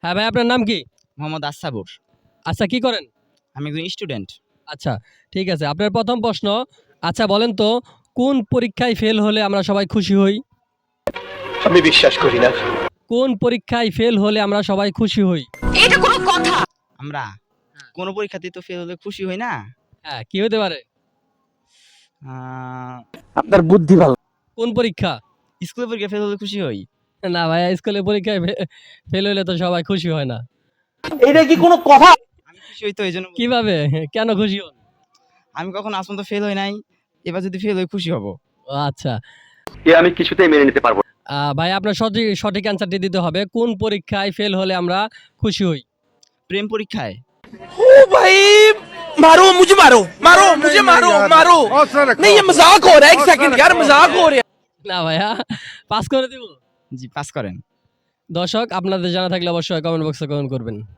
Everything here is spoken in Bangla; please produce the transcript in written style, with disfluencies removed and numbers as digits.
হ্যাঁ ভাই, আপনার নাম কি? মোহাম্মদ আসাবুর। আচ্ছা, কি করেন? আমি একজন স্টুডেন্ট। আচ্ছা, ঠিক আছে। আপনার প্রথম প্রশ্ন, আচ্ছা বলেন তো, কোন পরীক্ষায় ফেল হলে আমরা সবাই খুশি হই? আমি বিশ্বাস করি না। কোন পরীক্ষায় ফেল হলে আমরা সবাই খুশি হই? আমরা কোনো পরীক্ষাতেই তো ফেল হলে খুশি হই না। হ্যাঁ, কি হতে পারে? আহ, আপনার বুদ্ধি ভালো। কোন পরীক্ষা? স্কুলের পরীক্ষা ফেল হলে খুশি হই। না ভাইয়া, স্কুলে পরীক্ষায় ফেল হলে তো সবাই খুশি হয় না। এটা কি কোনো কথা? আমি খুশি হই তো এই জন্য। কিভাবে? কেন খুশি হন? আমি কখন আজ পর্যন্ত ফেল হই নাই, এবার যদি ফেল হই খুশি হব। ও আচ্ছা। এ আমি কিছুতেই মেনে নিতে পারবো না। ভাই, আপনার সঠিক সঠিক অ্যান্সারটি দিতে হবে। কোন পরীক্ষায় ফেল হলে আমরা খুশি হই? প্রেম পরীক্ষায়। ओ भाई मारो मुझे मारो मारो मुझे मारो मारो नहीं ये मजाक हो रहा है एक सेकंड यार मजाक हो रहा है না ভাইয়া, পাস করে দিব। জি, পাস করেন। দর্শক, আপনাদের জানা থাকলে অবশ্যই কমেন্ট বক্সে কমেন্ট করবেন।